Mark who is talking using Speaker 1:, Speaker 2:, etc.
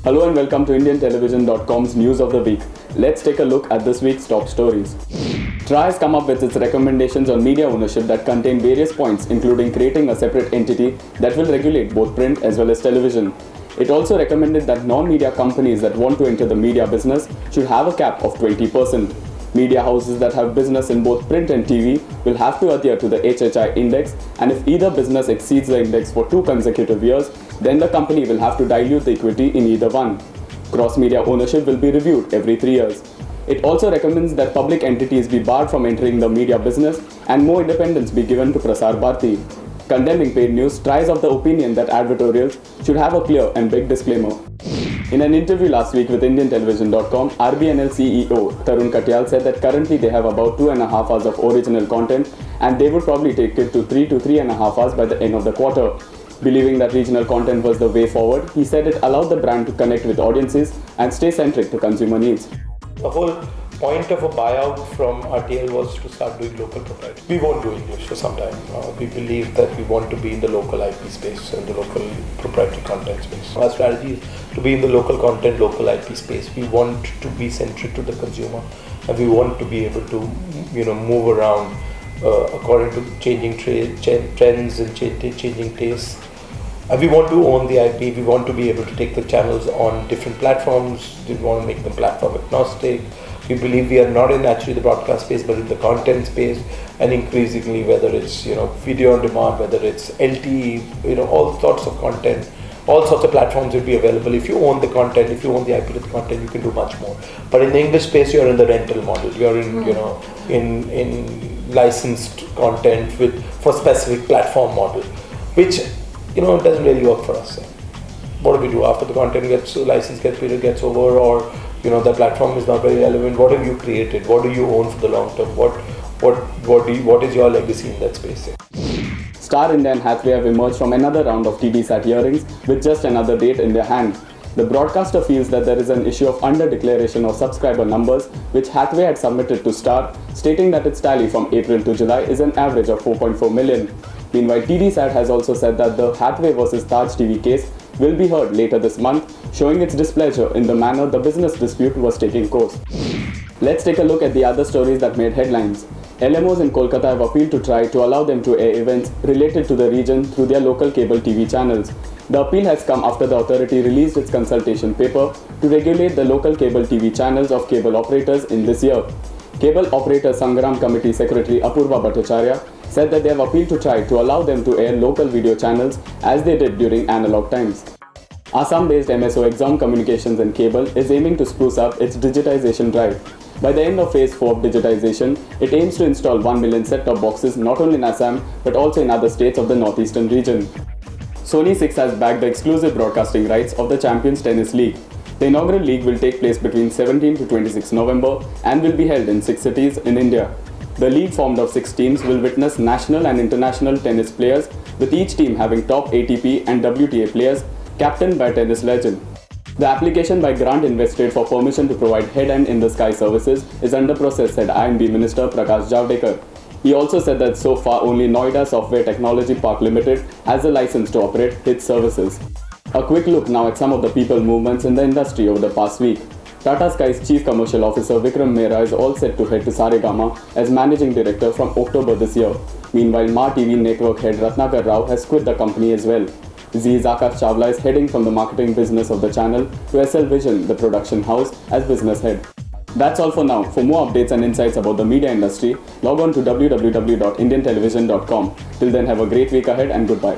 Speaker 1: Hello and welcome to IndianTelevision.com's News of the Week. Let's take a look at this week's top stories. TRAI has come up with its recommendations on media ownership that contain various points, including creating a separate entity that will regulate both print as well as television. It also recommended that non-media companies that want to enter the media business should have a cap of 20%. Media houses that have business in both print and TV will have to adhere to the HHI index, and if either business exceeds the index for 2 consecutive years, then the company will have to dilute the equity in either one. Cross-media ownership will be reviewed every 3 years. It also recommends that public entities be barred from entering the media business and more independence be given to Prasar Bharati. Condemning paid news, TRAI is of the opinion that advertorials should have a clear and big disclaimer. In an interview last week with IndianTelevision.com, RBNL CEO Tarun Katyal said that currently they have about 2.5 hours of original content and they would probably take it to 3 to 3.5 hours by the end of the quarter. Believing that regional content was the way forward, he said it allowed the brand to connect with audiences and stay centric to consumer needs.
Speaker 2: The whole point of a buyout from RTL was to start doing local proprietary. We won't do English for some time. We believe that we want to be in the local IP space and the local proprietary content space. Our strategy is to be in the local content, local IP space. We want to be centric to the consumer, and we want to be able to, move around according to changing trends and changing tastes. And we want to own the IP. We want to be able to take the channels on different platforms. We want to make them platform agnostic. We believe we are not in actually the broadcast space, but in the content space, and increasingly whether it's video on demand, whether it's LTE, all sorts of content, all sorts of platforms will be available. If you own the content, if you own the IP to the content, you can do much more. But in the English space, you're in the rental model. You're in in licensed content for specific platform model, which doesn't really work for us. What do we do after the content license period gets over, or the platform is not very relevant? What have you created? What do you own for the long term? What is your legacy in that space?
Speaker 1: Star India and Hathway have emerged from another round of TDSAT hearings with just another date in their hand. The broadcaster feels that there is an issue of under-declaration of subscriber numbers, which Hathway had submitted to Star, stating that its tally from April to July is an average of 4.4 million. Meanwhile, TDSAT has also said that the Hathway vs Taj TV case will be heard later this month, showing its displeasure in the manner the business dispute was taking course. Let's take a look at the other stories that made headlines. LMOs in Kolkata have appealed to TRAI to allow them to air events related to the region through their local cable TV channels. The appeal has come after the authority released its consultation paper to regulate the local cable TV channels of cable operators in this year. Cable Operator Sangram Committee Secretary Apurva Bhattacharya said that they have appealed to TRAI to allow them to air local video channels as they did during analog times. Assam-based MSO Exxon Communications and Cable is aiming to spruce up its digitization drive. By the end of Phase 4 of digitization, it aims to install 1 million set-top boxes not only in Assam but also in other states of the northeastern region. Sony 6 has bagged the exclusive broadcasting rights of the Champions Tennis League. The inaugural league will take place between 17 to 26 November and will be held in 6 cities in India. The league, formed of 6 teams, will witness national and international tennis players, with each team having top ATP and WTA players captained by a tennis legend. The application by Grant Invested for permission to provide head-and-in-the-sky services is under process, said INB Minister Prakash Javadekar. He also said that so far only Noida Software Technology Park Limited has a license to operate its services. A quick look now at some of the people movements in the industry over the past week. Tata Sky's Chief Commercial Officer Vikram Mehra is all set to head to Saregama as Managing Director from October this year. Meanwhile, Ma TV Network head Ratnakar Rao has quit the company as well. Zee's Akash Chawla is heading from the marketing business of the channel to SL Vision, the production house, as business head. That's all for now. For more updates and insights about the media industry, log on to www.indiantelevision.com. Till then, have a great week ahead and goodbye.